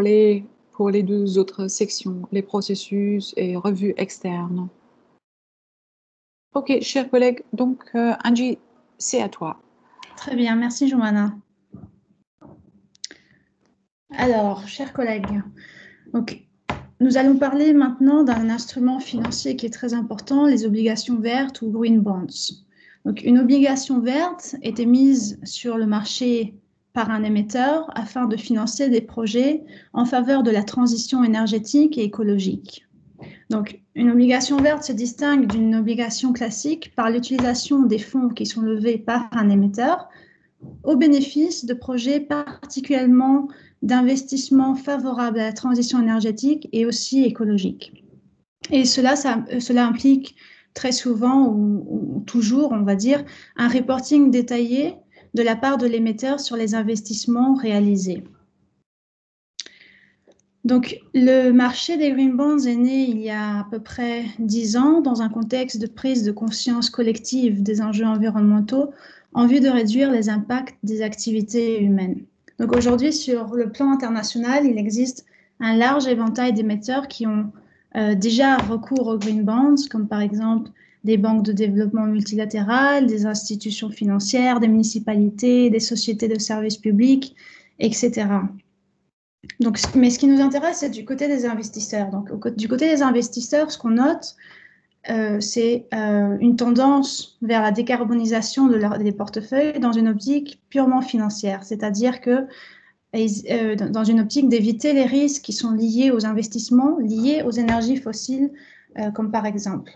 les, pour les deux autres sections, les processus et revues externes. Ok, chers collègues, donc Angie, c'est à toi. Très bien, merci Joanna. Alors, chers collègues, donc, nous allons parler maintenant d'un instrument financier qui est très important, les obligations vertes ou green bonds. Donc, une obligation verte est émise sur le marché par un émetteur afin de financer des projets en faveur de la transition énergétique et écologique. Donc, une obligation verte se distingue d'une obligation classique par l'utilisation des fonds qui sont levés par un émetteur au bénéfice de projets particulièrement d'investissements favorables à la transition énergétique et aussi écologique. Et cela implique très souvent ou toujours, on va dire, un reporting détaillé de la part de l'émetteur sur les investissements réalisés. Donc, le marché des green bonds est né il y a à peu près 10 ans dans un contexte de prise de conscience collective des enjeux environnementaux en vue de réduire les impacts des activités humaines. Donc aujourd'hui, sur le plan international, il existe un large éventail d'émetteurs qui ont déjà recours aux green bonds, comme par exemple des banques de développement multilatérales, des institutions financières, des municipalités, des sociétés de services publics, etc. Donc, mais ce qui nous intéresse, c'est du côté des investisseurs. Donc, du côté des investisseurs, ce qu'on note, c'est une tendance vers la décarbonisation des portefeuilles dans une optique purement financière, c'est-à-dire que dans une optique d'éviter les risques qui sont liés aux investissements, liés aux énergies fossiles, comme par exemple.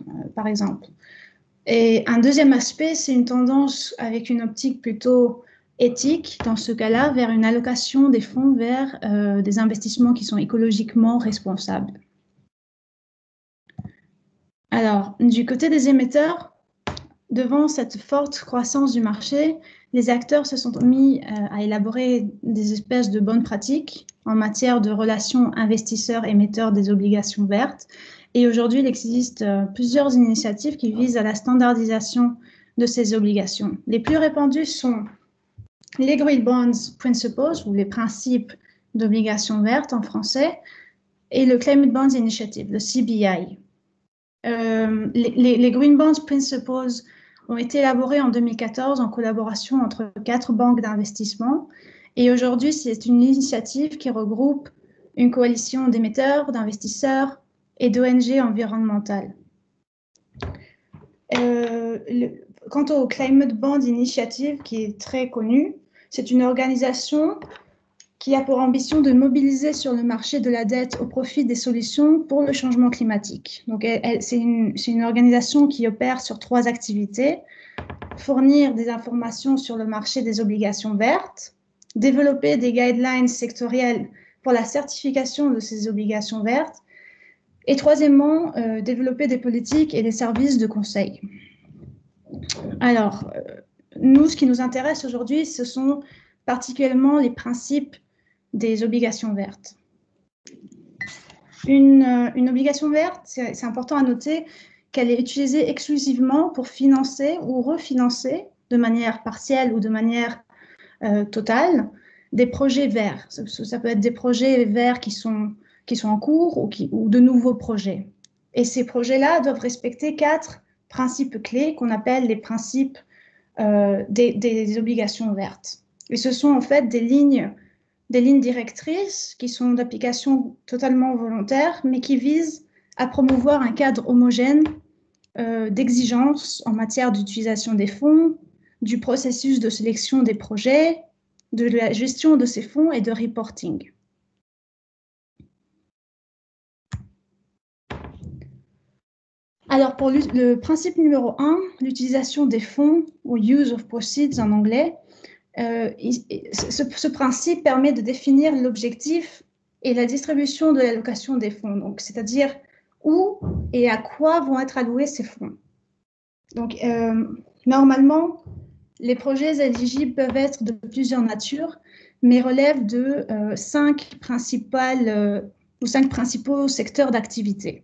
Et un deuxième aspect, c'est une tendance avec une optique plutôt éthique, dans ce cas-là, vers une allocation des fonds vers des investissements qui sont écologiquement responsables. Alors, du côté des émetteurs, devant cette forte croissance du marché, les acteurs se sont mis à élaborer des espèces de bonnes pratiques en matière de relations investisseurs-émetteurs des obligations vertes. Et aujourd'hui, il existe plusieurs initiatives qui visent à la standardisation de ces obligations. Les plus répandues sont les Green Bonds Principles, ou les principes d'obligations vertes en français, et le Climate Bonds Initiative, le CBI. Les Green Bonds Principles ont été élaborés en 2014 en collaboration entre 4 banques d'investissement. Et aujourd'hui, c'est une initiative qui regroupe une coalition d'émetteurs, d'investisseurs et d'ONG environnementales. Quant au Climate Bond Initiative, qui est très connu, c'est une organisation qui a pour ambition de mobiliser sur le marché de la dette au profit des solutions pour le changement climatique. Donc, c'est une organisation qui opère sur 3 activités: fournir des informations sur le marché des obligations vertes, développer des guidelines sectorielles pour la certification de ces obligations vertes, et troisièmement, développer des politiques et des services de conseil. Alors, nous, ce qui nous intéresse aujourd'hui, ce sont particulièrement les principes des obligations vertes. Une obligation verte, c'est important à noter qu'elle est utilisée exclusivement pour financer ou refinancer de manière partielle ou de manière totale des projets verts. Ça peut être des projets verts qui sont en cours ou de nouveaux projets. Et ces projets-là doivent respecter 4 principes clés qu'on appelle les principes des obligations vertes. Et ce sont en fait des lignes directrices qui sont d'application totalement volontaire, mais qui visent à promouvoir un cadre homogène d'exigences en matière d'utilisation des fonds, du processus de sélection des projets, de la gestion de ces fonds et de reporting. Alors, pour le principe numéro 1, l'utilisation des fonds, ou use of proceeds en anglais, ce principe permet de définir l'objectif et la distribution de l'allocation des fonds, donc c'est-à-dire où et à quoi vont être alloués ces fonds. Donc, normalement, les projets éligibles peuvent être de plusieurs natures, mais relèvent de 5 principaux secteurs d'activité.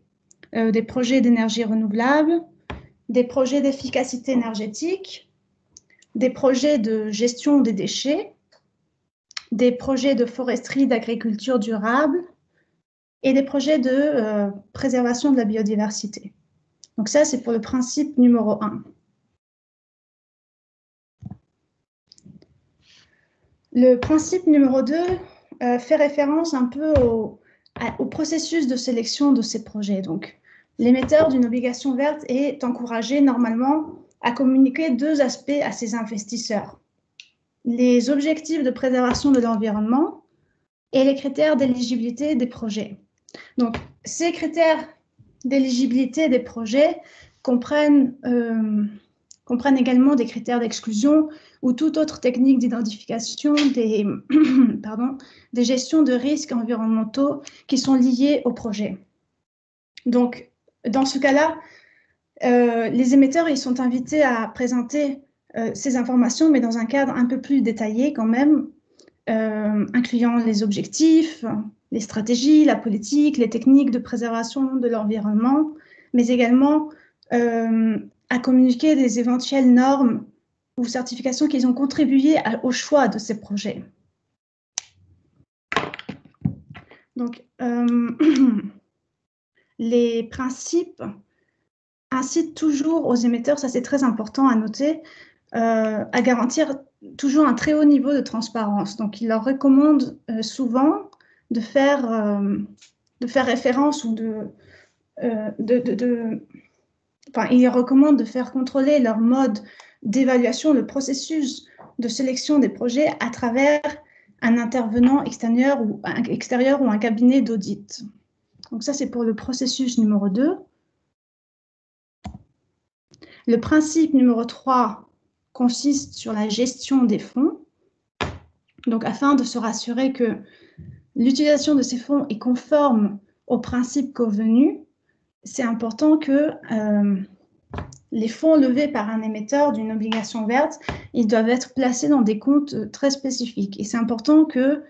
Des projets d'énergie renouvelable, des projets d'efficacité énergétique, des projets de gestion des déchets, des projets de foresterie, d'agriculture durable et des projets de préservation de la biodiversité. Donc ça, c'est pour le principe numéro 1. Le principe numéro 2 fait référence un peu au processus de sélection de ces projets. Donc, l'émetteur d'une obligation verte est encouragé normalement à communiquer 2 aspects à ses investisseurs: les objectifs de préservation de l'environnement et les critères d'éligibilité des projets. Donc, ces critères d'éligibilité des projets comprennent également des critères d'exclusion ou toute autre technique d'identification des, des gestions de risques environnementaux qui sont liés au projet. Donc, dans ce cas-là, les émetteurs ils sont invités à présenter ces informations, mais dans un cadre un peu plus détaillé quand même, incluant les objectifs, les stratégies, la politique, les techniques de préservation de l'environnement, mais également à communiquer des éventuelles normes ou certifications qui ont contribué au choix de ces projets. Donc, les principes incitent toujours aux émetteurs, ça c'est très important à noter, à garantir toujours un très haut niveau de transparence. Donc, ils leur recommandent souvent de faire référence ou enfin, ils recommandent de faire contrôler leur mode d'évaluation, le processus de sélection des projets à travers un intervenant extérieur ou un cabinet d'audit. Donc ça, c'est pour le processus numéro 2. Le principe numéro 3 consiste sur la gestion des fonds. Donc, afin de se rassurer que l'utilisation de ces fonds est conforme aux principes convenus, c'est important que les fonds levés par un émetteur d'une obligation verte, ils doivent être placés dans des comptes très spécifiques. Et c'est important que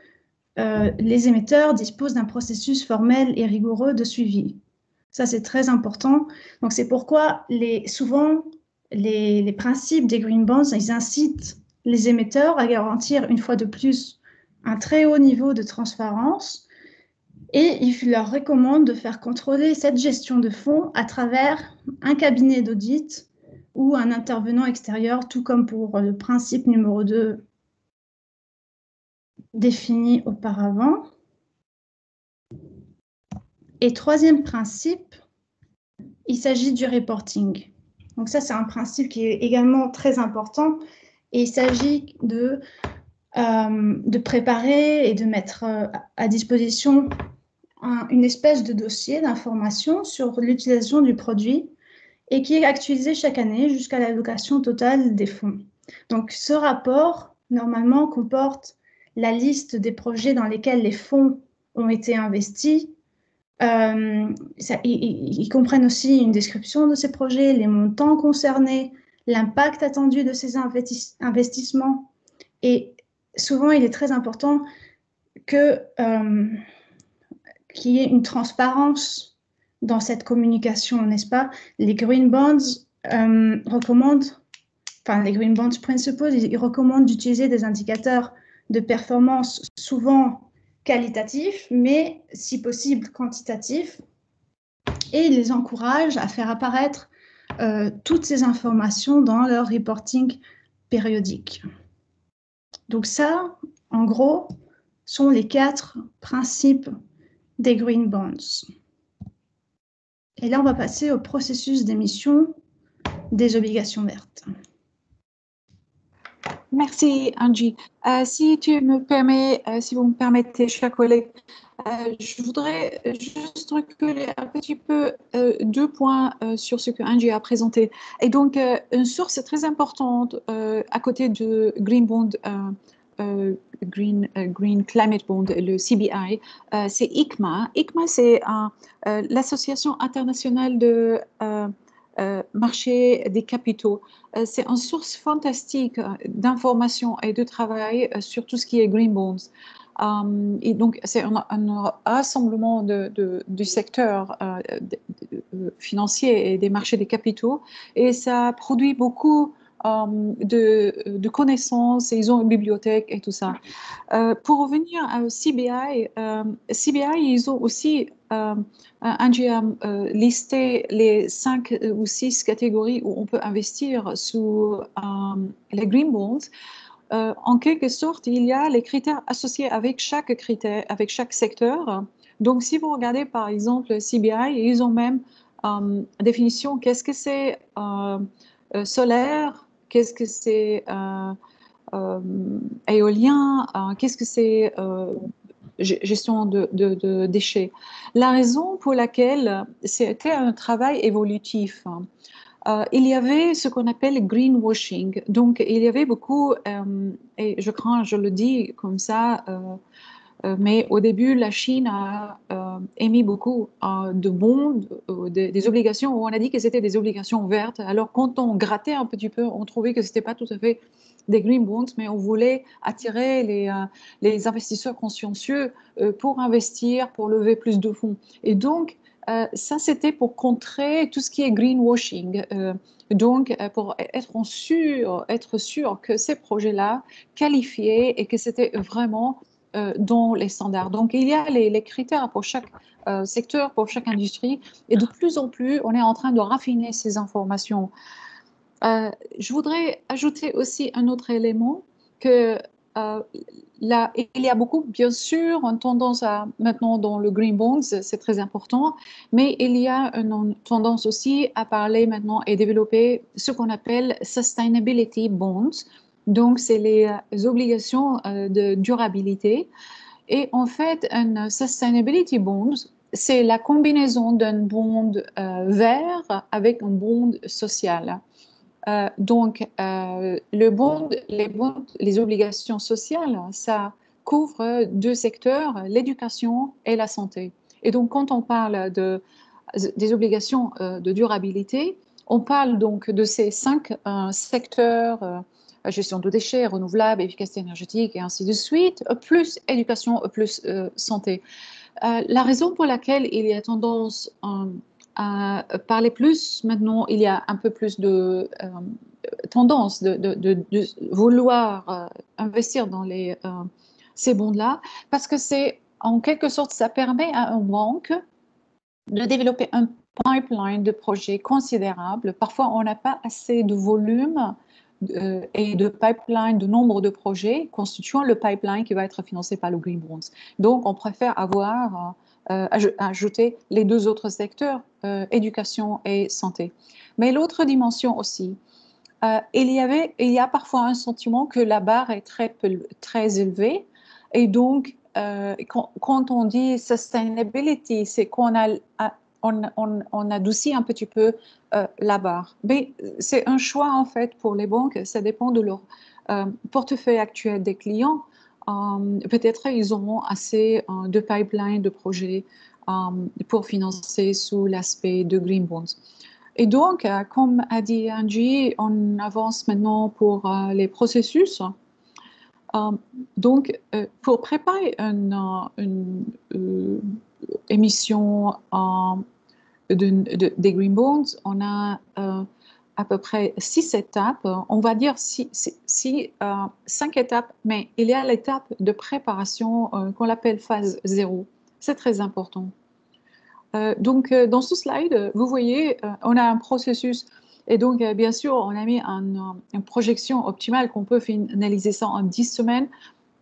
les émetteurs disposent d'un processus formel et rigoureux de suivi. Ça, c'est très important. Donc, c'est pourquoi souvent, les principes des green bonds, ils incitent les émetteurs à garantir, une fois de plus, un très haut niveau de transparence, et ils leur recommandent de faire contrôler cette gestion de fonds à travers un cabinet d'audit ou un intervenant extérieur, tout comme pour le principe numéro 2 défini auparavant. Et troisième principe, il s'agit du reporting. Donc ça, c'est un principe qui est également très important, et il s'agit de préparer et de mettre à disposition une espèce de dossier d'information sur l'utilisation du produit et qui est actualisé chaque année jusqu'à l'allocation totale des fonds. Donc ce rapport, normalement, comporte la liste des projets dans lesquels les fonds ont été investis. Ils comprennent aussi une description de ces projets, les montants concernés, l'impact attendu de ces investissements. Et souvent, il est très important qu'il y ait une transparence dans cette communication, n'est-ce pas? Les Green Bonds recommandent, enfin les Green Bonds Principles, ils recommandent d'utiliser des indicateurs de performance souvent qualitatifs, mais si possible quantitatifs, et ils les encouragent à faire apparaître toutes ces informations dans leur reporting périodique. Donc ça, en gros, sont les 4 principes des Green Bonds. Et là, on va passer au processus d'émission des obligations vertes. Merci, Angie. Si vous me permettez, chers collègues, je voudrais juste reculer un petit peu 2 points sur ce que Angie a présenté. Et donc, une source très importante à côté de Green Bond, Green Climate Bond, le CBI, c'est ICMA. ICMA, c'est l'Association internationale de marché des capitaux. C'est une source fantastique d'informations et de travail sur tout ce qui est Green Bonds. Et donc, c'est un rassemblement du secteur financier et des marchés des capitaux, et ça produit beaucoup de connaissances, et ils ont une bibliothèque et tout ça. Pour revenir à CBI, ils ont aussi listé les 5 ou 6 catégories où on peut investir sous les green bonds. En quelque sorte, il y a les critères associés avec chaque critère, avec chaque secteur. Donc, si vous regardez par exemple CBI, ils ont même définition qu'est-ce que c'est solaire, qu'est-ce que c'est euh, éolien, qu'est-ce que c'est gestion de déchets. La raison pour laquelle c'était un travail évolutif, il y avait ce qu'on appelle greenwashing. Donc, il y avait beaucoup, et je crains, je le dis comme ça, mais au début, la Chine a émis beaucoup de bons, des obligations, où on a dit que c'était des obligations vertes. Alors, quand on grattait un petit peu, on trouvait que ce n'était pas tout à fait des green bonds, mais on voulait attirer les investisseurs consciencieux pour investir, pour lever plus de fonds. Et donc, ça, c'était pour contrer tout ce qui est greenwashing. Donc, pour être sûr que ces projets-là qualifiaient et que c'était vraiment dans les standards. Donc, il y a les critères pour chaque secteur, pour chaque industrie, et de plus en plus, on est en train de raffiner ces informations. Je voudrais ajouter aussi un autre élément que là, il y a beaucoup, bien sûr, une tendance maintenant dans le green bonds, c'est très important, mais il y a une tendance aussi à parler maintenant et développer ce qu'on appelle sustainability bonds. Donc, c'est les obligations de durabilité. Et en fait, un sustainability bond, c'est la combinaison d'un bond vert avec un bond social. Donc, les obligations sociales, ça couvre 2 secteurs, l'éducation et la santé. Et donc, quand on parle des obligations de durabilité, on parle donc de ces 5 secteurs, gestion de déchets, renouvelables, efficacité énergétique et ainsi de suite, plus éducation, plus santé. La raison pour laquelle il y a tendance à parler plus maintenant, il y a un peu plus de tendance de vouloir investir dans ces bonds-là, parce que c'est en quelque sorte, ça permet à un banque de développer un pipeline de projets considérable. Parfois, on n'a pas assez de volume et de pipeline, de nombre de projets constituant le pipeline qui va être financé par le Green Bonds. Donc, on préfère ajouter les 2 autres secteurs, éducation et santé. Mais l'autre dimension aussi, il y a parfois un sentiment que la barre est très élevée. Et donc, quand on dit sustainability, c'est on adoucit un petit peu la barre. Mais c'est un choix, en fait, pour les banques. Ça dépend de leur portefeuille actuel des clients. Peut-être ils auront assez de pipeline de projets pour financer sous l'aspect de Green Bonds. Et donc, comme a dit Angie, on avance maintenant pour les processus. Donc, pour préparer une émission des Green Bonds, on a à peu près 6 étapes. On va dire 5 étapes, mais il y a l'étape de préparation qu'on appelle phase 0. C'est très important. Donc, dans ce slide, vous voyez, on a un processus. Et donc, bien sûr, on a mis une projection optimale qu'on peut finaliser ça en 10 semaines.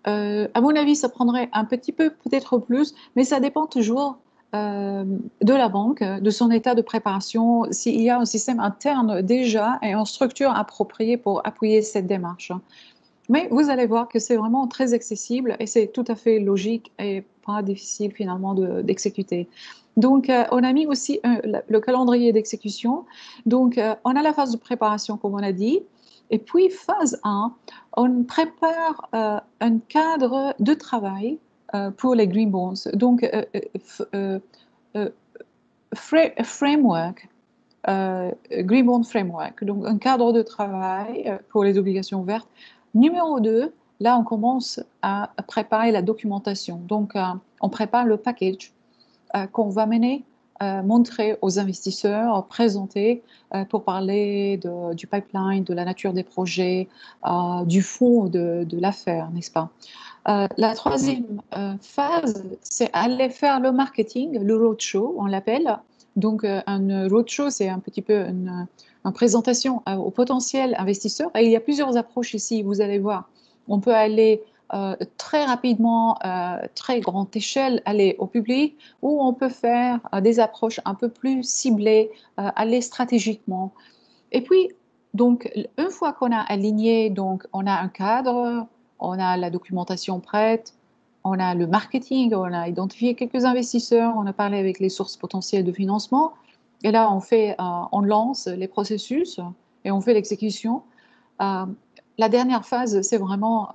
À mon avis, ça prendrait un petit peu, peut-être plus, mais ça dépend toujours de la banque, de son état de préparation, s'il y a un système interne déjà et une structure appropriée pour appuyer cette démarche. Mais vous allez voir que c'est vraiment très accessible et c'est tout à fait logique et pas difficile finalement d'exécuter. Donc, on a mis aussi le calendrier d'exécution. Donc, on a la phase de préparation, comme on a dit. Et puis, phase 1, on prépare un cadre de travail pour les Green Bonds. Donc, framework, Green Bond Framework, donc un cadre de travail pour les obligations vertes. Numéro 2, là, on commence à préparer la documentation. Donc, on prépare le package qu'on va mener montrer aux investisseurs, présenter pour parler du pipeline, de la nature des projets, du fond de l'affaire, n'est-ce pas? La troisième phase, c'est aller faire le marketing, le roadshow, on l'appelle. Donc, un roadshow, c'est un petit peu une présentation aux potentiels investisseurs. Et il y a plusieurs approches ici, vous allez voir. On peut aller très rapidement, très grande échelle, aller au public, ou on peut faire des approches un peu plus ciblées, aller stratégiquement. Et puis, donc, une fois qu'on a aligné, donc, on a un cadre, on a la documentation prête, on a le marketing, on a identifié quelques investisseurs, on a parlé avec les sources potentielles de financement. Et là, on lance les processus et on fait l'exécution. Euh, la dernière phase, c'est vraiment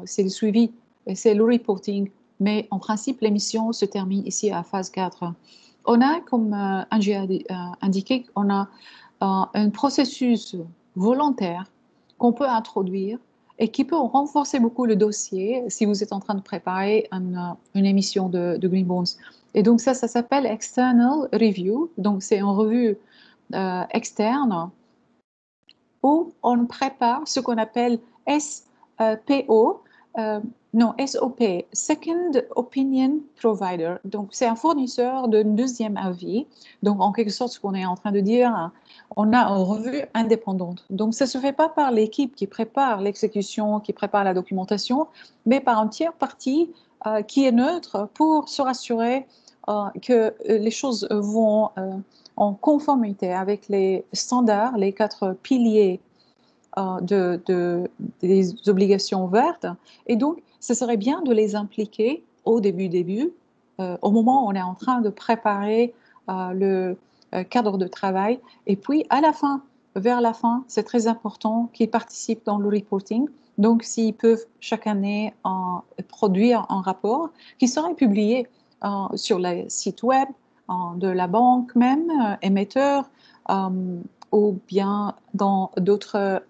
c'est le suivi et c'est le reporting. Mais en principe, l'émission se termine ici à phase 4. On a, comme Angie a indiqué, on a un processus volontaire qu'on peut introduire et qui peut renforcer beaucoup le dossier si vous êtes en train de préparer une émission de Green Bonds. Et donc ça s'appelle External Review. Donc c'est une revue externe où on prépare ce qu'on appelle SPO, non, SOP, Second Opinion Provider. Donc, c'est un fournisseur de deuxième avis. Donc, en quelque sorte, ce qu'on est en train de dire, on a une revue indépendante. Donc, ça ne se fait pas par l'équipe qui prépare l'exécution, qui prépare la documentation, mais par un tiers parti qui est neutre pour se rassurer que les choses vont en conformité avec les standards, les 4 piliers des obligations vertes. Et donc, ce serait bien de les impliquer au début, au moment où on est en train de préparer le cadre de travail. Et puis, à la fin, vers la fin, c'est très important qu'ils participent dans le reporting. Donc, s'ils peuvent chaque année produire un rapport qui serait publié sur le site web de la banque même, émetteur, ou bien dans d'autres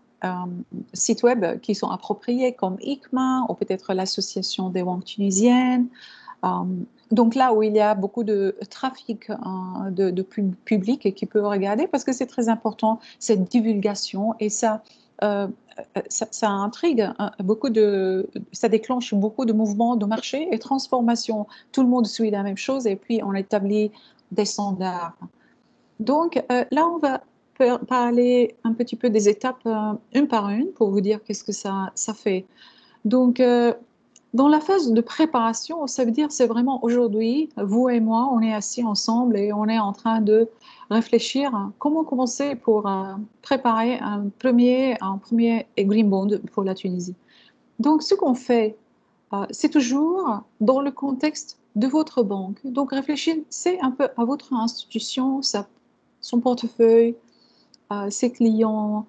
sites web qui sont appropriés comme ICMA ou peut-être l'association des banques tunisiennes. Donc là où il y a beaucoup de trafic de public qui peut regarder parce que c'est très important cette divulgation et ça intrigue ça déclenche beaucoup de mouvements de marché et transformation. Tout le monde suit la même chose et puis on établit des standards. Donc là, on va parler un petit peu des étapes une par une pour vous dire qu'est-ce que ça fait. Donc, dans la phase de préparation, ça veut dire c'est vraiment aujourd'hui, vous et moi, on est assis ensemble et on est en train de réfléchir à comment commencer pour préparer un premier Green Bond pour la Tunisie. Donc, ce qu'on fait, c'est toujours dans le contexte de votre banque. Donc, réfléchissez un peu à votre institution, son portefeuille, ses clients,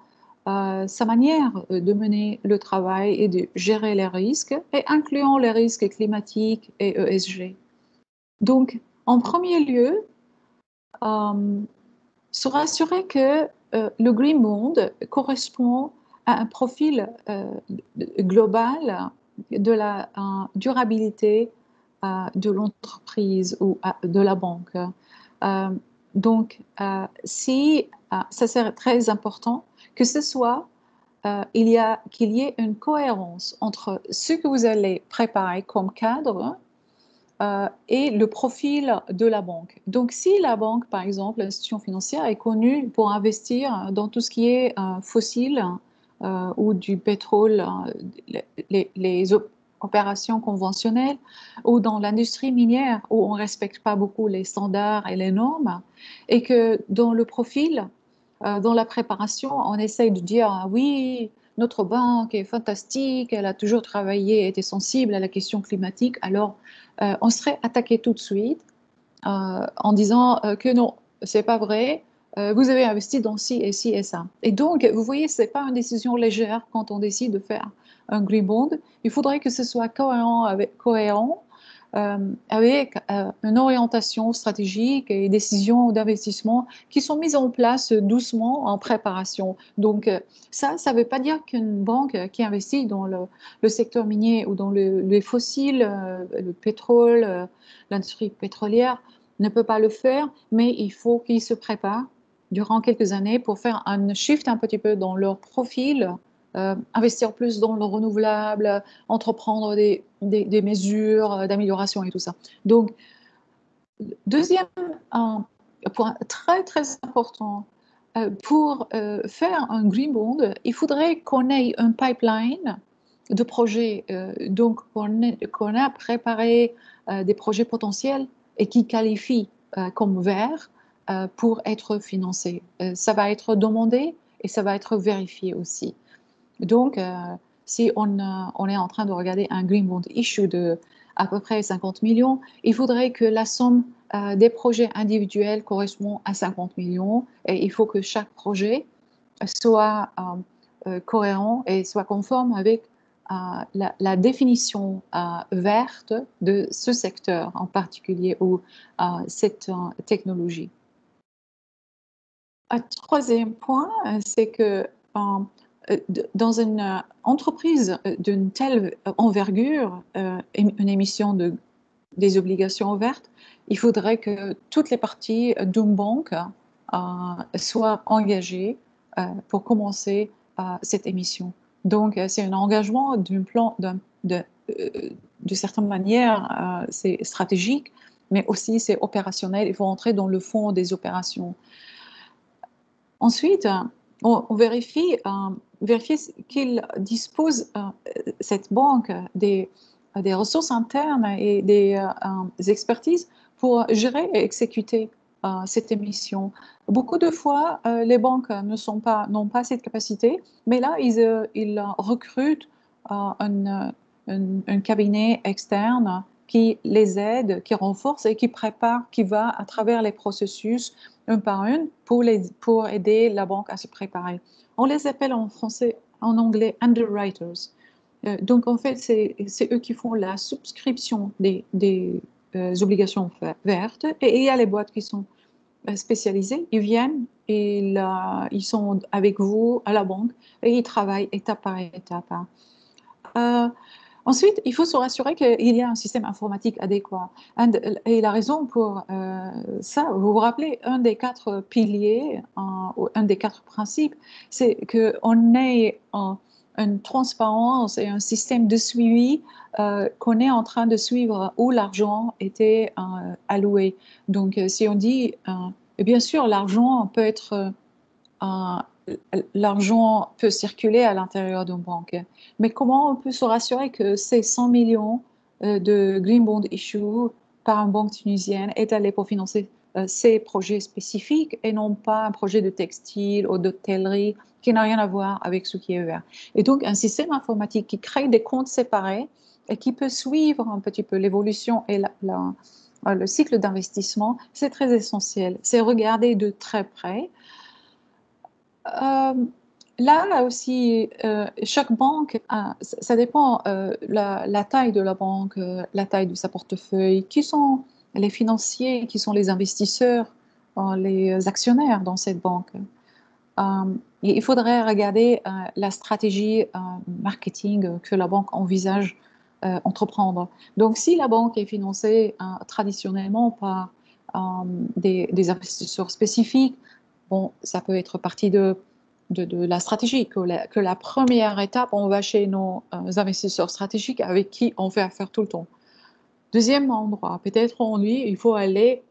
sa manière de mener le travail et de gérer les risques, et incluant les risques climatiques et ESG. Donc, en premier lieu, se rassurer que le Green Bond correspond à un profil global de la durabilité de l'entreprise ou de la banque. Donc, ça serait très important que ce soit qu'il y ait une cohérence entre ce que vous allez préparer comme cadre et le profil de la banque. Donc, si la banque, par exemple, l'institution financière est connue pour investir dans tout ce qui est fossile ou du pétrole, les opérations conventionnelles, ou dans l'industrie minière où on ne respecte pas beaucoup les standards et les normes, et que dans le profil, dans la préparation, on essaye de dire ah oui, notre banque est fantastique, elle a toujours travaillé, était sensible à la question climatique, alors on serait attaqué tout de suite en disant que non, c'est pas vrai, vous avez investi dans ci et ci et ça. Et donc, vous voyez, c'est pas une décision légère quand on décide de faire un green bond. Il faudrait que ce soit cohérent avec une orientation stratégique et décisions d'investissement qui sont mises en place doucement en préparation. Donc ça ne veut pas dire qu'une banque qui investit dans le secteur minier ou dans les fossiles, le pétrole, l'industrie pétrolière, ne peut pas le faire, mais il faut qu'ils se préparent durant quelques années pour faire un shift un petit peu dans leur profil, investir plus dans le renouvelable, entreprendre des mesures d'amélioration et tout ça. Donc, deuxième point très très important, pour faire un green bond, il faudrait qu'on ait un pipeline de projets, donc qu'on a préparé des projets potentiels et qui qualifient comme verts pour être financés. Ça va être demandé et ça va être vérifié aussi. Donc, si on est en train de regarder un green bond issue de à peu près 50 millions, il faudrait que la somme des projets individuels correspond à 50 millions et il faut que chaque projet soit cohérent et soit conforme avec la définition verte de ce secteur en particulier ou cette technologie. Un troisième point, c'est que dans une entreprise d'une telle envergure, une émission des obligations vertes, il faudrait que toutes les parties d'une banque soient engagées pour commencer cette émission. Donc, c'est un engagement d'un plan, de certaine manière, c'est stratégique, mais aussi c'est opérationnel. Il faut entrer dans le fond des opérations. Ensuite, on vérifie qu'il dispose, cette banque, des ressources internes et des expertises pour gérer et exécuter cette émission. Beaucoup de fois, les banques n'ont pas cette capacité, mais là, ils recrutent un cabinet externe qui les aide, qui renforce et qui prépare, qui va à travers les processus un par un pour aider la banque à se préparer. On les appelle en français, en anglais, underwriters. Donc, en fait, c'est eux qui font la souscription des obligations vertes. Et il y a les boîtes qui sont spécialisées. Ils viennent et ils sont avec vous à la banque et ils travaillent étape par étape. Ensuite, il faut se rassurer qu'il y a un système informatique adéquat. Et la raison pour ça, vous vous rappelez, un des 4 piliers, un des 4 principes, c'est qu'on ait une transparence et un système de suivi, qu'on est en train de suivre où l'argent était alloué. Donc, si on dit, bien sûr, l'argent peut circuler à l'intérieur d'une banque. Mais comment on peut se rassurer que ces 100 millions de green bond issue par une banque tunisienne est allé pour financer ces projets spécifiques et non pas un projet de textile ou d'hôtellerie qui n'a rien à voir avec ce qui est vert. Et donc, un système informatique qui crée des comptes séparés et qui peut suivre un petit peu l'évolution et le cycle d'investissement, c'est très essentiel. C'est regarder de très près. Là aussi, chaque banque, ça dépend la taille de la banque, la taille de sa portefeuille, qui sont les financiers, qui sont les investisseurs, les actionnaires dans cette banque. Il faudrait regarder la stratégie marketing que la banque envisage entreprendre. Donc, si la banque est financée traditionnellement par des investisseurs spécifiques, bon, ça peut être partie de la stratégie, que la première étape, on va chez nos investisseurs stratégiques avec qui on fait affaire tout le temps. Deuxième endroit, peut-être il faut aller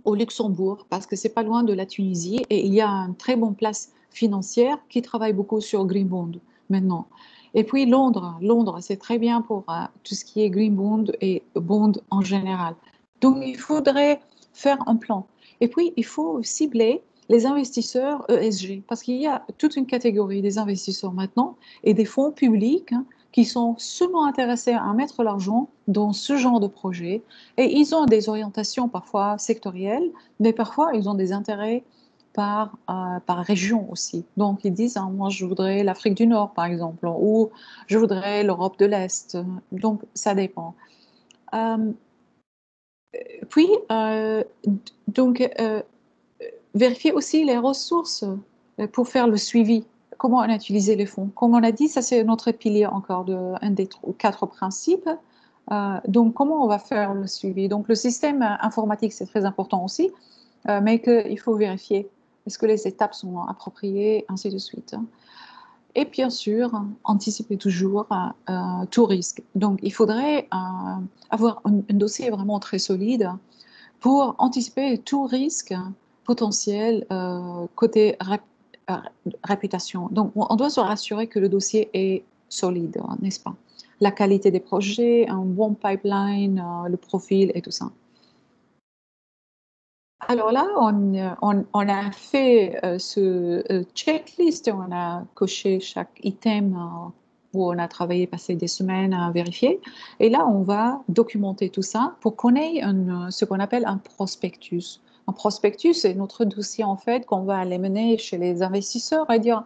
au Luxembourg parce que c'est pas loin de la Tunisie et il y a une très bonne place financière qui travaille beaucoup sur Green Bond maintenant. Et puis Londres, c'est très bien pour tout ce qui est Green Bond et Bond en général. Donc il faudrait faire un plan. Et puis il faut cibler les investisseurs ESG parce qu'il y a toute une catégorie des investisseurs maintenant et des fonds publics qui sont seulement intéressés à mettre l'argent dans ce genre de projet. Et ils ont des orientations parfois sectorielles, mais parfois ils ont des intérêts par région aussi. Donc ils disent, moi je voudrais l'Afrique du Nord par exemple, ou je voudrais l'Europe de l'Est. Donc ça dépend. Puis, vérifier aussi les ressources pour faire le suivi. Comment on a utilisé les fonds. Comme on a dit, ça c'est notre pilier encore un des 4 principes. Donc, comment on va faire le suivi? Donc, le système informatique, c'est très important aussi, mais qu'il faut vérifier est-ce que les étapes sont appropriées, ainsi de suite. Et bien sûr, anticiper toujours tout risque. Donc, il faudrait avoir un dossier vraiment très solide pour anticiper tout risque potentiel côté réputation. Donc, on doit se rassurer que le dossier est solide, n'est-ce pas? La qualité des projets, un bon pipeline, le profil et tout ça. Alors là, on a fait ce checklist, on a coché chaque item où on a travaillé, passé des semaines à vérifier. Et là, on va documenter tout ça pour qu'on ait ce qu'on appelle un prospectus. Un prospectus, c'est notre dossier en fait qu'on va aller mener chez les investisseurs et dire,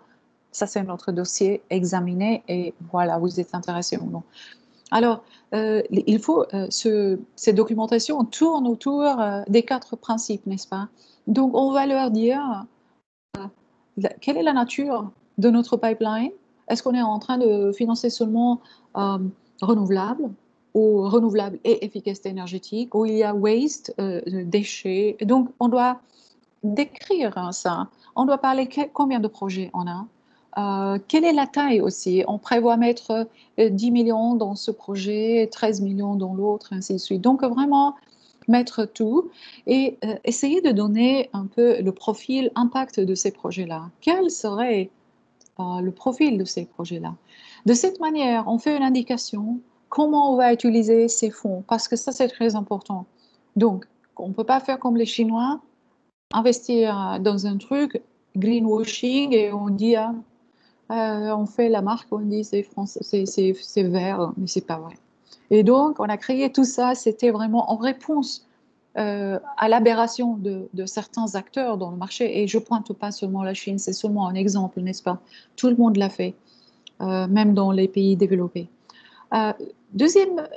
ça c'est notre dossier, examiné et voilà, vous êtes intéressé ou non. Alors, il faut, ces documentations tournent autour des 4 principes, n'est-ce pas? Donc, on va leur dire quelle est la nature de notre pipeline? Est-ce qu'on est en train de financer seulement euh, renouvelables ou renouvelables et efficacité énergétique, où il y a waste, déchets? Donc, on doit décrire ça. On doit parler combien de projets on a. Quelle est la taille aussi? On prévoit mettre 10 millions dans ce projet, 13 millions dans l'autre, ainsi de suite. Donc vraiment mettre tout et essayer de donner un peu le profil impact de ces projets-là. Quel serait le profil de ces projets-là? De cette manière, on fait une indication comment on va utiliser ces fonds, parce que ça, c'est très important. Donc, on ne peut pas faire comme les Chinois, investir dans un truc, greenwashing, et on dit, on fait la marque, on dit c'est vert, mais c'est pas vrai. Et donc, on a créé tout ça, c'était vraiment en réponse à l'aberration de certains acteurs dans le marché. Et je pointe pas seulement la Chine, c'est seulement un exemple, n'est-ce pas? Tout le monde l'a fait, même dans les pays développés. Euh, Deuxième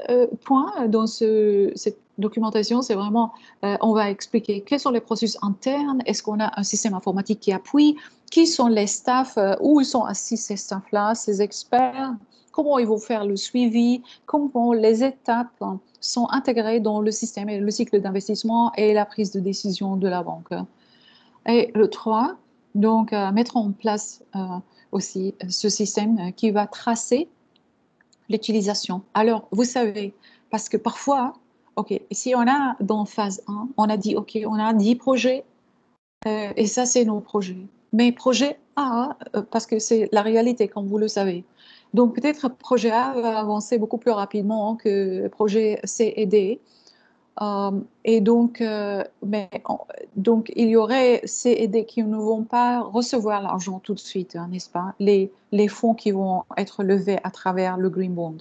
point dans cette documentation, c'est vraiment, on va expliquer quels sont les processus internes, est-ce qu'on a un système informatique qui appuie, qui sont les staffs, où ils sont assis ces staffs-là, ces experts, comment ils vont faire le suivi, comment les étapes sont intégrées dans le système et le cycle d'investissement et la prise de décision de la banque. Et le 3, donc mettre en place aussi ce système qui va tracer l'utilisation. Alors, vous savez, parce que parfois, OK, si on a dans phase 1, on a dit, OK, on a 10 projets, et ça, c'est nos projets. Mais projet A, parce que c'est la réalité, comme vous le savez. Donc, peut-être projet A va avancer beaucoup plus rapidement que projet C et D. Et donc, donc, il y aurait C et D qui ne vont pas recevoir l'argent tout de suite, hein, n'est-ce pas? Les fonds qui vont être levés à travers le Green Bond.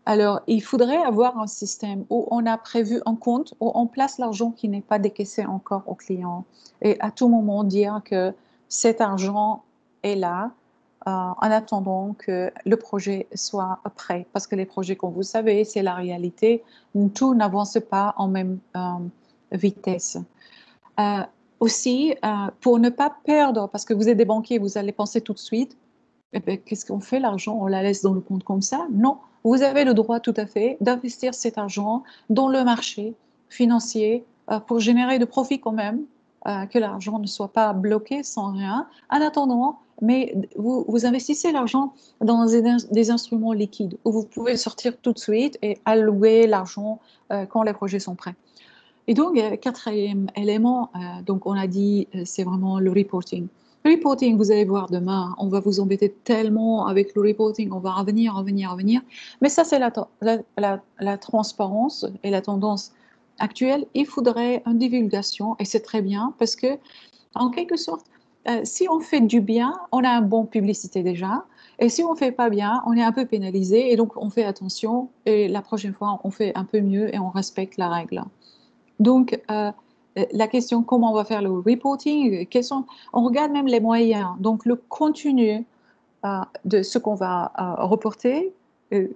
Alors, il faudrait avoir un système où on a prévu un compte, où on place l'argent qui n'est pas décaissé encore au client et à tout moment dire que cet argent est là en attendant que le projet soit prêt. Parce que les projets, comme vous savez, c'est la réalité. Tout n'avance pas en même vitesse. Euh, Aussi, pour ne pas perdre, parce que vous êtes des banquiers, vous allez penser tout de suite, eh ben, qu'est-ce qu'on fait l'argent? On la laisse dans le compte comme ça? Non, vous avez le droit tout à fait d'investir cet argent dans le marché financier pour générer de profits quand même, que l'argent ne soit pas bloqué sans rien. En attendant, mais vous investissez l'argent dans des instruments liquides où vous pouvez sortir tout de suite et allouer l'argent quand les projets sont prêts. Et donc, quatrième élément, donc on a dit, c'est vraiment le reporting. Le reporting, vous allez voir demain, on va vous embêter tellement avec le reporting, on va revenir, revenir, revenir. Mais ça, c'est la transparence et la tendance actuelle. Il faudrait une divulgation, et c'est très bien, parce que, en quelque sorte, si on fait du bien, on a une bonne publicité déjà. Et si on ne fait pas bien, on est un peu pénalisé. Et donc, on fait attention. Et la prochaine fois, on fait un peu mieux et on respecte la règle. Donc, la question comment on va faire le reporting, on regarde même les moyens, donc le contenu de ce qu'on va reporter, euh,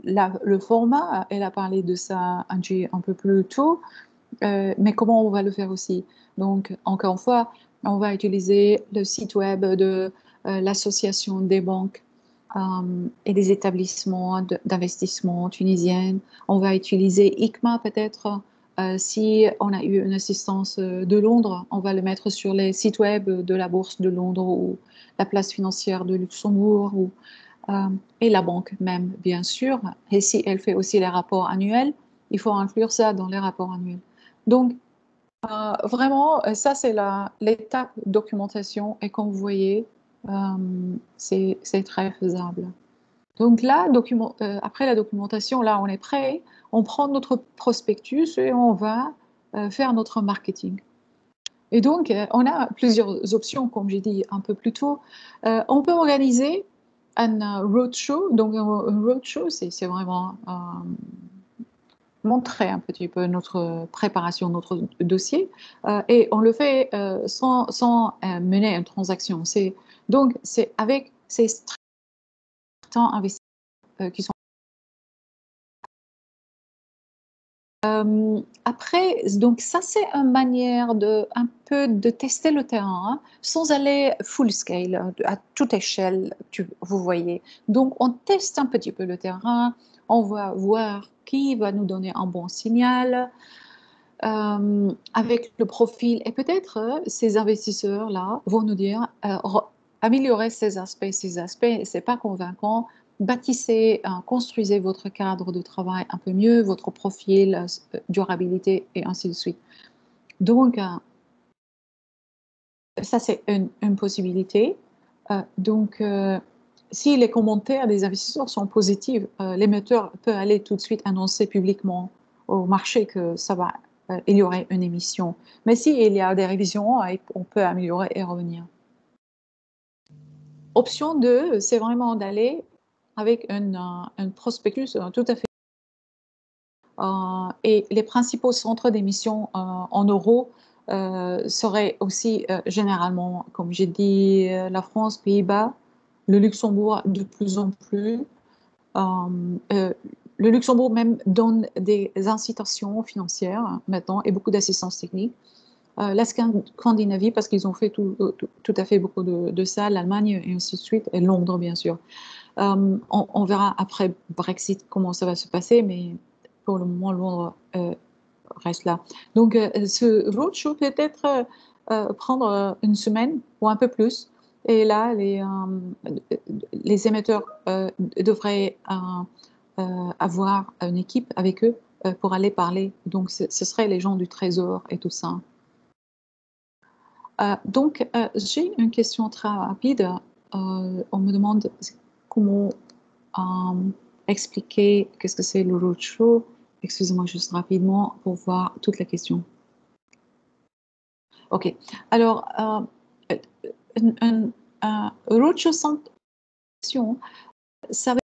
le format, elle a parlé de ça Angie, un peu plus tôt, mais comment on va le faire aussi. Donc, encore une fois, on va utiliser le site web de l'association des banques et des établissements d'investissement tunisiennes. On va utiliser ICMA peut-être. Si on a eu une assistance de Londres, on va le mettre sur les sites web de la Bourse de Londres ou la place financière de Luxembourg et la banque même, bien sûr. Et si elle fait aussi les rapports annuels, il faut inclure ça dans les rapports annuels. Donc, vraiment, ça, c'est l'étape documentation. Et comme vous voyez, c'est très faisable. Donc là, après la documentation, là, on est prêt. On prend notre prospectus et on va faire notre marketing. Et donc, on a plusieurs options, comme j'ai dit un peu plus tôt. On peut organiser un roadshow. Donc, un roadshow, c'est vraiment montrer un petit peu notre préparation, notre dossier, et on le fait sans mener une transaction. Donc, c'est avec ces certains investisseurs qui sont. Après, donc ça, c'est une manière un peu de tester le terrain, hein, sans aller full scale, à toute échelle, vous voyez. Donc, on teste un petit peu le terrain, on va voir qui va nous donner un bon signal avec le profil. Et peut-être ces investisseurs-là vont nous dire améliorer ces aspects, c'est pas convaincant. Bâtissez, construisez votre cadre de travail un peu mieux, votre profil, durabilité et ainsi de suite. Donc, ça, c'est une possibilité. Donc, si les commentaires des investisseurs sont positifs, l'émetteur peut aller tout de suite annoncer publiquement au marché que ça va, il y aurait une émission. Mais s'il y a des révisions, on peut améliorer et revenir. Option 2, c'est vraiment d'aller avec un prospectus tout à fait. Et les principaux centres d'émission en euros seraient aussi généralement, comme j'ai dit, la France, Pays-Bas, le Luxembourg de plus en plus. Le Luxembourg même donne des incitations financières maintenant et beaucoup d'assistance technique. La Scandinavie, parce qu'ils ont fait tout à fait beaucoup de ça, l'Allemagne et ainsi de suite, et Londres bien sûr. On verra après Brexit comment ça va se passer, mais pour le moment, Londres reste là. Donc, ce roadshow peut être prendre une semaine ou un peu plus. Et là, les émetteurs devraient avoir une équipe avec eux pour aller parler. Donc, ce seraient les gens du Trésor et tout ça. Donc, j'ai une question très rapide. On me demande comment expliquer qu'est-ce que c'est le roadshow. Excusez-moi juste rapidement pour voir toute la question. OK. Alors, un roadshow sans action, ça va être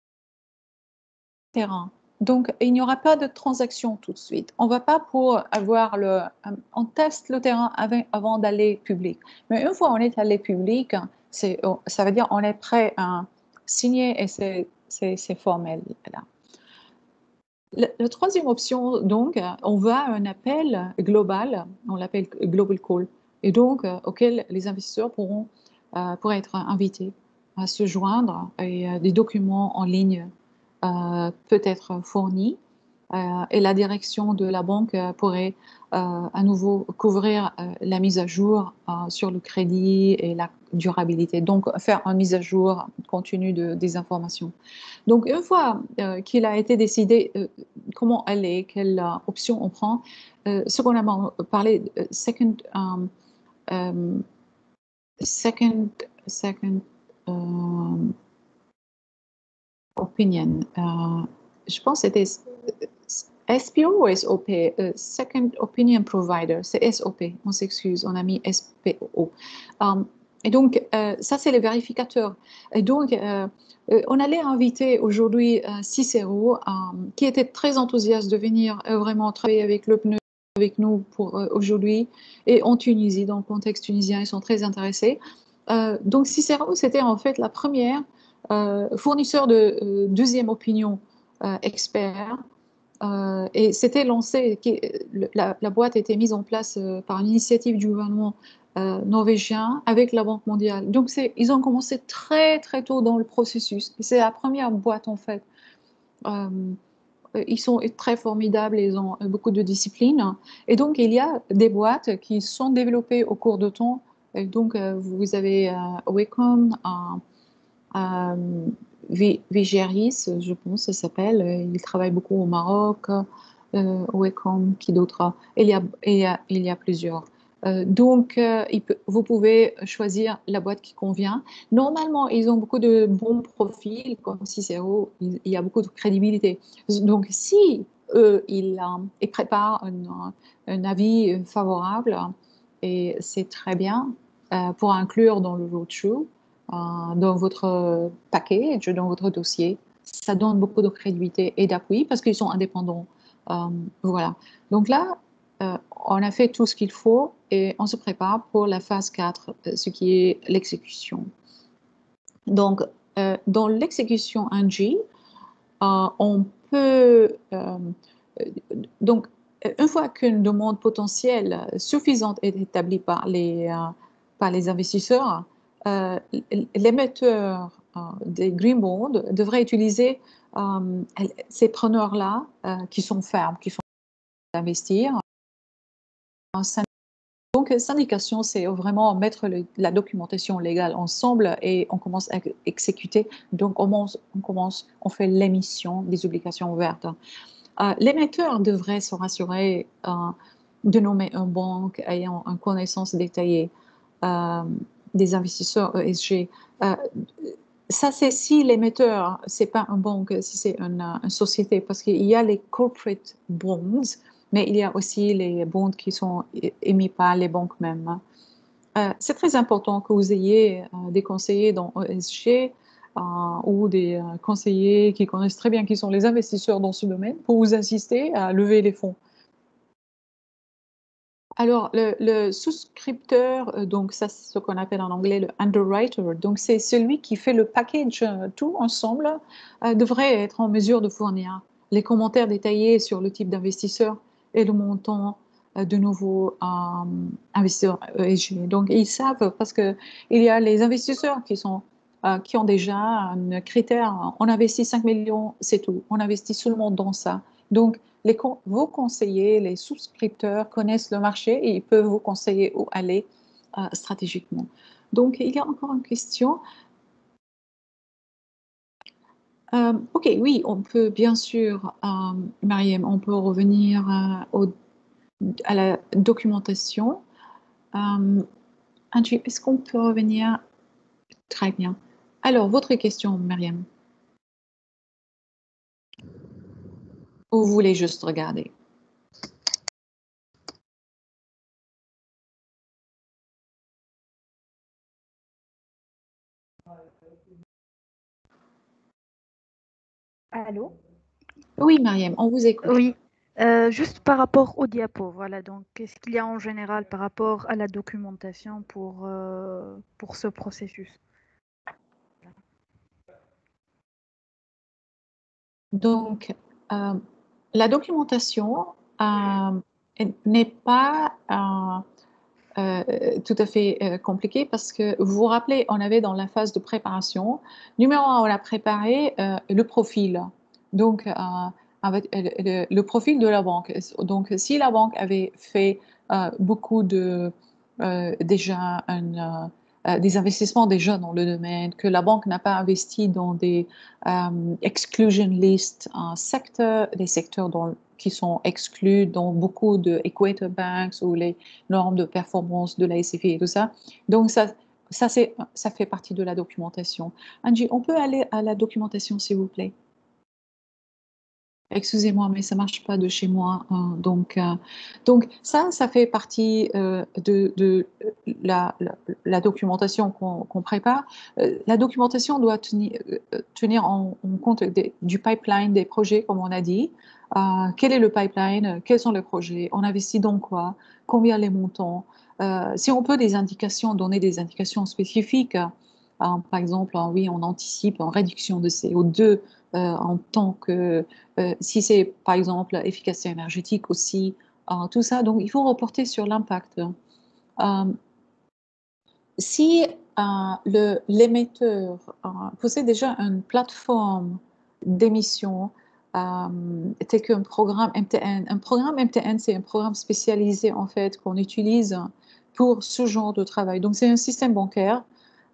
terrain. Donc, il n'y aura pas de transaction tout de suite. On ne va pas pour avoir on teste le terrain avant d'aller public. Mais une fois on est allé public, ça veut dire on est prêt à signer et c'est formel. Là. La troisième option, donc, on va à un appel global, on l'appelle Global Call, et donc auquel les investisseurs pourraient être invités à se joindre et des documents en ligne peut être fournis et la direction de la banque pourrait à nouveau couvrir la mise à jour sur le crédit et la durabilité, donc faire une mise à jour continue des informations. Donc, une fois qu'il a été décidé comment aller, quelle option on prend, ce qu'on a parlé, second opinion. Je pense que c'était SPO ou SOP, Second Opinion Provider, c'est SOP, on s'excuse, on a mis SPO. Et donc, ça, c'est les vérificateurs. Et donc, on allait inviter aujourd'hui Cicero, qui était très enthousiaste de venir vraiment travailler avec le pneu, avec nous pour aujourd'hui, et en Tunisie, dans le contexte tunisien, ils sont très intéressés. Donc, Cicero, c'était en fait la première fournisseur de deuxième opinion expert. Et c'était lancé, la boîte a été mise en place par une initiative du gouvernement norvégien avec la Banque mondiale. Donc, ils ont commencé très, très tôt dans le processus. C'est la première boîte, en fait. Euh, ils sont très formidables, ils ont beaucoup de discipline. Et donc, il y a des boîtes qui sont développées au cours de temps. Et donc, vous avez Wacom, Vigeris, je pense, ça s'appelle. Il travaille beaucoup au Maroc. Wacom, qui d'autre? Il y a plusieurs. Vous pouvez choisir la boîte qui convient. Normalement, ils ont beaucoup de bons profils, comme Cicero, il y a beaucoup de crédibilité. Donc, si eux, ils préparent un avis favorable, et c'est très bien pour inclure dans le roadshow, dans votre package, dans votre dossier. Ça donne beaucoup de crédibilité et d'appui parce qu'ils sont indépendants. Voilà. Donc là, on a fait tout ce qu'il faut et on se prépare pour la phase 4, ce qui est l'exécution. Donc, dans l'exécution 1G, on peut... donc, une fois qu'une demande potentielle suffisante est établie par les investisseurs, l'émetteur des green bonds devrait utiliser ces preneurs-là qui sont fermes, qui sont investir. Donc, syndication, c'est vraiment mettre la documentation légale ensemble et on commence à exécuter. Donc, on fait l'émission des obligations ouvertes. L'émetteur devrait se rassurer de nommer une banque ayant une connaissance détaillée des investisseurs ESG. Ça, c'est si l'émetteur, c'est pas une banque, si c'est une société, parce qu'il y a les corporate bonds, mais il y a aussi les bonds qui sont émis par les banques mêmes. C'est très important que vous ayez des conseillers dans ESG ou des conseillers qui connaissent très bien qui sont les investisseurs dans ce domaine pour vous assister à lever les fonds. Alors, le souscripteur, donc ça, c'est ce qu'on appelle en anglais le underwriter, donc c'est celui qui fait le package tout ensemble, devrait être en mesure de fournir les commentaires détaillés sur le type d'investisseur et le montant de nouveaux investisseurs ESG. Donc, ils savent parce qu'il y a les investisseurs qui ont déjà un critère, on investit 5 millions, c'est tout, on investit seulement dans ça. Donc, vos conseillers, les souscripteurs connaissent le marché et ils peuvent vous conseiller où aller stratégiquement. Donc, il y a encore une question. OK, oui, on peut bien sûr, Mariam, on peut revenir à la documentation. Angie, est-ce qu'on peut revenir? Très bien. Alors, votre question, Mariam. Ou vous voulez juste regarder? Allô? Oui, Mariam, on vous écoute. Oui, juste par rapport aux diapos, voilà, donc qu'est-ce qu'il y a en général par rapport à la documentation pour ce processus? Donc, la documentation n'est pas tout à fait compliquée parce que vous vous rappelez, on avait dans la phase de préparation, numéro un, on a préparé le profil. Donc, avec le profil de la banque. Donc, si la banque avait fait beaucoup déjà des investissements déjà dans le domaine, que la banque n'a pas investi dans des exclusion list secteurs, des secteurs qui sont exclus dans beaucoup de equator banks ou les normes de performance de la SFI et tout ça. Donc, ça fait partie de la documentation. Angie, on peut aller à la documentation, s'il vous plaît? Excusez-moi, mais ça marche pas de chez moi. Donc ça fait partie de la documentation qu'on prépare. La documentation doit tenir en compte du pipeline des projets, comme on a dit. Quel est le pipeline? Quels sont les projets? On investit dans quoi? Combien les montants? Si on peut donner des indications spécifiques, par exemple, oui, on anticipe en réduction de CO2 en tant que si c'est par exemple efficacité énergétique aussi, tout ça. Donc il faut reporter sur l'impact. si l'émetteur possède déjà une plateforme d'émission tel qu'un programme MTN. Un programme MTN, c'est un programme spécialisé en fait qu'on utilise pour ce genre de travail. Donc c'est un système bancaire.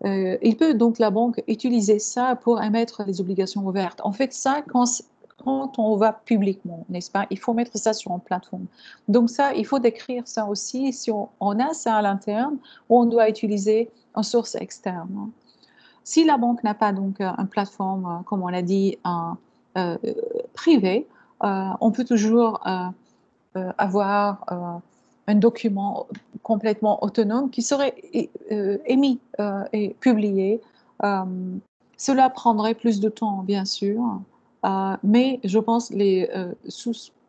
Il peut donc la banque utiliser ça pour émettre les obligations ouvertes. En fait, ça, quand on va publiquement, n'est-ce pas, il faut mettre ça sur une plateforme. Donc ça, il faut décrire ça aussi. Si on a ça à l'interne, on doit utiliser une source externe. Si la banque n'a pas donc une plateforme, comme on l'a dit, privée, on peut toujours avoir un document complètement autonome qui serait émis et publié. Cela prendrait plus de temps, bien sûr, mais je pense que les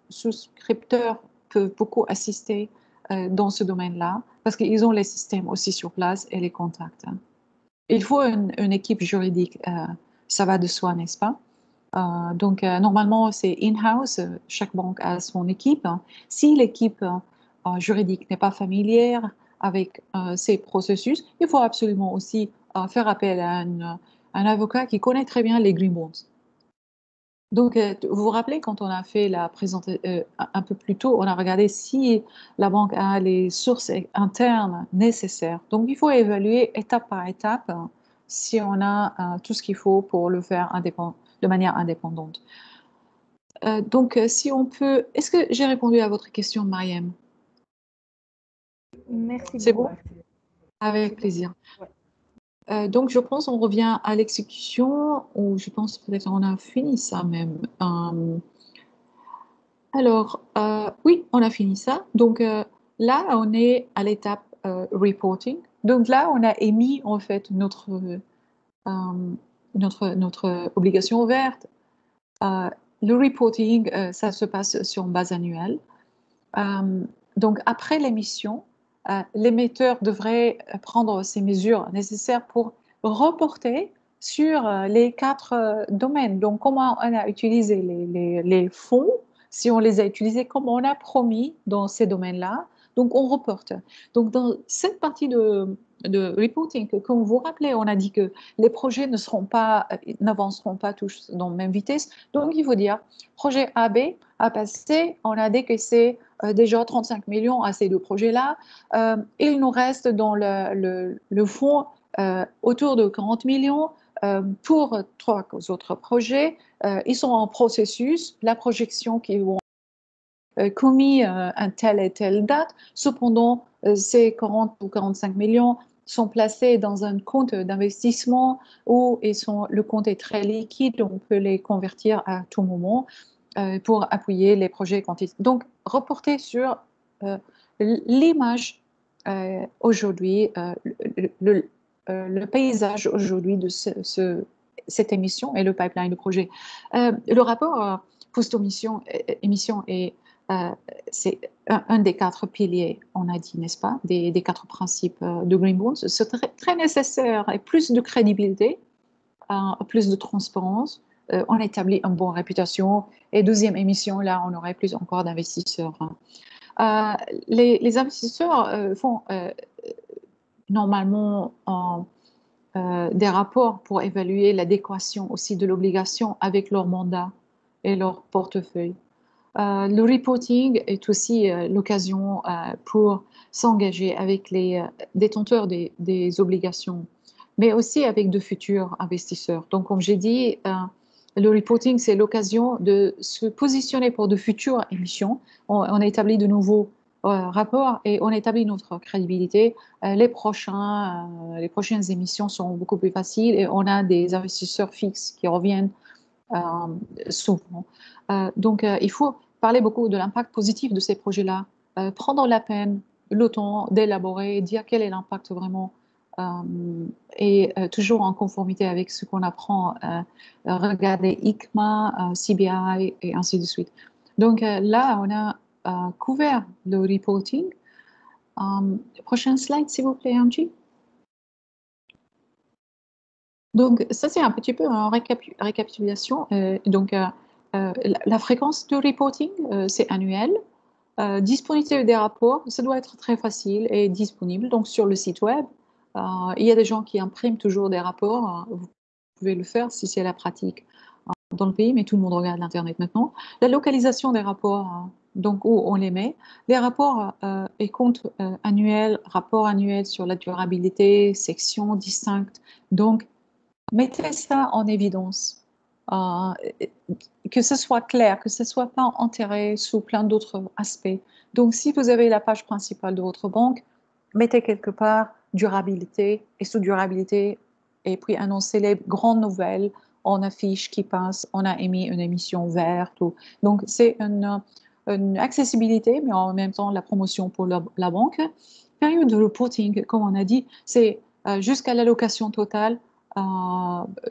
souscripteurs peuvent beaucoup assister dans ce domaine-là parce qu'ils ont les systèmes aussi sur place et les contacts. Il faut une équipe juridique, ça va de soi, n'est-ce pas? Donc, normalement, c'est in-house, chaque banque a son équipe. Si l'équipe juridique n'est pas familière avec ces processus, il faut absolument aussi faire appel à un avocat qui connaît très bien les green bonds. Donc, vous vous rappelez, quand on a fait la présentation un peu plus tôt, on a regardé si la banque a les sources internes nécessaires. Donc, il faut évaluer étape par étape si on a tout ce qu'il faut pour le faire de manière indépendante. Donc, si on peut... Est-ce que j'ai répondu à votre question, Mariam? Merci C'est beaucoup. bon? Avec plaisir. Donc, je pense qu'on revient à l'exécution, ou je pense peut-être qu'on a fini ça même. Alors, oui, on a fini ça. Donc, là, on est à l'étape reporting. Donc, là, on a émis en fait notre obligation ouverte. Le reporting, ça se passe sur une base annuelle. Donc, après l'émission, l'émetteur devrait prendre ces mesures nécessaires pour reporter sur les 4 domaines. Donc, comment on a utilisé les fonds, si on les a utilisés comme on a promis dans ces domaines-là. Donc, on reporte. Donc, dans cette partie de reporting, comme vous vous rappelez, on a dit que les projets n'avanceront pas tous dans la même vitesse. Donc, il faut dire, projet AB a passé, on a décaissé déjà 35 millions à ces 2 projets-là. Il nous reste dans le fonds autour de 40 millions pour 3 autres projets. Ils sont en processus. La projection qui vont commis à telle et telle date. Cependant, ces 40 ou 45 millions sont placés dans un compte d'investissement où le compte est très liquide, on peut les convertir à tout moment pour appuyer les projets quantitatifs. Donc, reporter sur l'image aujourd'hui, le paysage aujourd'hui de cette émission et le pipeline de projet. Le rapport post-émission c'est un des 4 piliers, on a dit, n'est-ce pas, des 4 principes de Green Bonds. C'est très, très nécessaire et plus de crédibilité, plus de transparence. On établit une bonne réputation. Et deuxième émission, là, on aurait plus encore d'investisseurs. Les investisseurs font normalement des rapports pour évaluer l'adéquation aussi de l'obligation avec leur mandat et leur portefeuille. Le reporting est aussi l'occasion pour s'engager avec les détenteurs des obligations, mais aussi avec de futurs investisseurs. Donc, comme j'ai dit, le reporting, c'est l'occasion de se positionner pour de futures émissions. On établit de nouveaux rapports et on établit notre crédibilité. Les prochaines émissions sont beaucoup plus faciles et on a des investisseurs fixes qui reviennent souvent. Donc, il faut parler beaucoup de l'impact positif de ces projets-là, prendre la peine, le temps d'élaborer, dire quel est l'impact vraiment, et toujours en conformité avec ce qu'on apprend, regarder ICMA, CBI et ainsi de suite. Donc là, on a couvert le reporting. Prochaine slide, s'il vous plaît, Angie. Donc, ça, c'est un petit peu en récapitulation. Donc, la fréquence de reporting, c'est annuel. Disponibilité des rapports, ça doit être très facile et disponible donc sur le site web. Il y a des gens qui impriment toujours des rapports. Vous pouvez le faire si c'est la pratique dans le pays, mais tout le monde regarde l'Internet maintenant. La localisation des rapports, donc où on les met. Les rapports et comptes annuels, rapports annuels sur la durabilité, sections distinctes. Donc, mettez ça en évidence. Que ce soit clair, que ce ne soit pas enterré sous plein d'autres aspects. Donc, si vous avez la page principale de votre banque, mettez quelque part durabilité et sous durabilité, et puis annoncez les grandes nouvelles en affiche qui passe, on a émis une émission verte. Donc, c'est une accessibilité, mais en même temps la promotion pour la banque. Période de reporting, comme on a dit, c'est jusqu'à l'allocation totale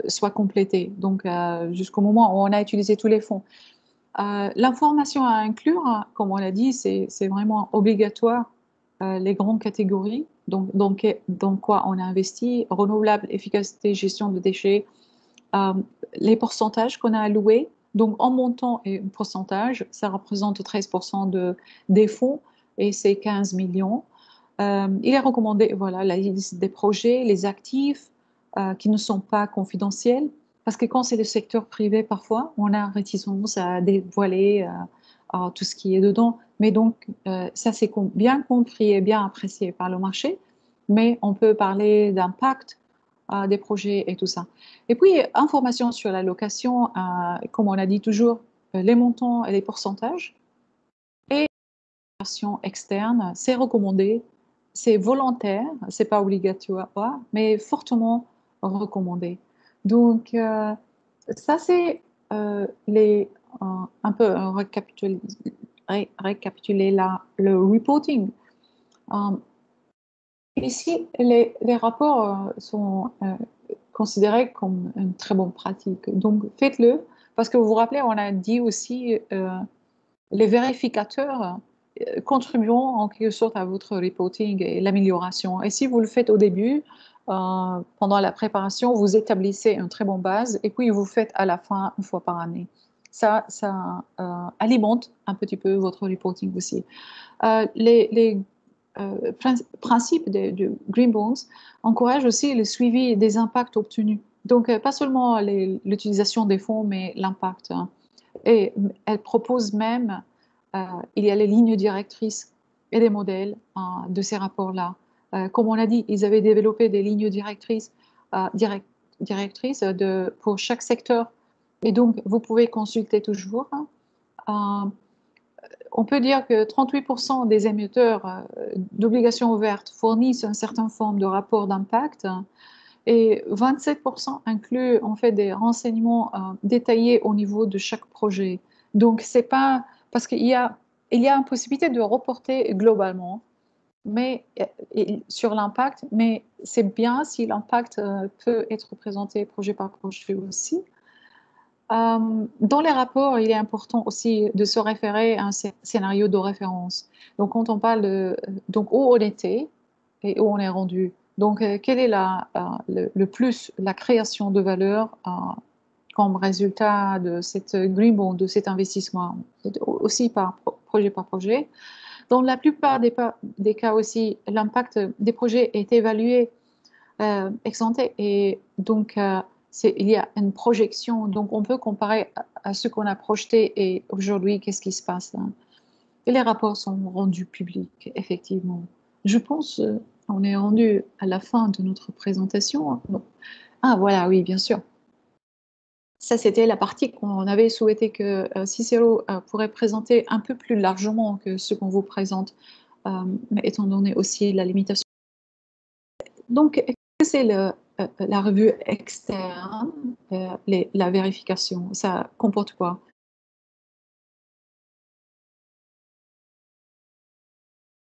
soit complétée, donc jusqu'au moment où on a utilisé tous les fonds. L'information à inclure, comme on l'a dit, c'est vraiment obligatoire, les grandes catégories, donc dans quoi on a investi, renouvelable, efficacité, gestion de déchets, les pourcentages qu'on a alloués, donc en montant et pourcentage, ça représente 13% des fonds et c'est 15 millions. Il est recommandé, voilà, la liste des projets, les actifs qui ne sont pas confidentiels, parce que quand c'est le secteur privé, parfois, on a réticence à dévoiler tout ce qui est dedans. Mais donc, ça, c'est bien compris et bien apprécié par le marché, mais on peut parler d'impact des projets et tout ça. Et puis, information sur la location, comme on a dit toujours, les montants et les pourcentages. Et version externe, c'est recommandé, c'est volontaire, c'est pas obligatoire, mais fortement recommandé. Donc, ça, c'est un peu récapituler le reporting. Ici, les rapports sont considérés comme une très bonne pratique. Donc, faites-le, parce que vous vous rappelez, on a dit aussi les vérificateurs contribueront en quelque sorte à votre reporting et l'amélioration. Et si vous le faites au début, pendant la préparation, vous établissez une très bonne base et puis vous faites à la fin, une fois par année. Ça alimente un petit peu votre reporting aussi. Les principes de Green Bonds encouragent aussi le suivi des impacts obtenus. Donc, pas seulement l'utilisation des fonds, mais l'impact. Et elle propose même, il y a les lignes directrices et les modèles de ces rapports-là. Comme on l'a dit, ils avaient développé des lignes directrices, pour chaque secteur. Et donc, vous pouvez consulter toujours. On peut dire que 38% des émetteurs d'obligations ouvertes fournissent une certaine forme de rapport d'impact et 27% incluent en fait des renseignements détaillés au niveau de chaque projet. Donc, c'est pas parce qu'il y a une possibilité de reporter globalement mais, sur l'impact, mais c'est bien si l'impact peut être présenté projet par projet aussi. Dans les rapports, il est important aussi de se référer à un scénario de référence. Donc, quand on parle donc où on était et où on est rendu. Donc, quelle est le plus la création de valeur comme résultat de cette green bond, de cet investissement, aussi par projet. Dans la plupart des cas aussi, l'impact des projets est évalué ex ante et donc il y a une projection, donc on peut comparer à ce qu'on a projeté et aujourd'hui, qu'est-ce qui se passe là. Et les rapports sont rendus publics, effectivement. Je pense on est rendu à la fin de notre présentation. Bon. Ah voilà, oui, bien sûr. Ça, c'était la partie qu'on avait souhaité que Cicero pourrait présenter un peu plus largement que ce qu'on vous présente, mais étant donné aussi la limitation. Donc, qu'est-ce que c'est la revue externe, la vérification? Ça comporte quoi?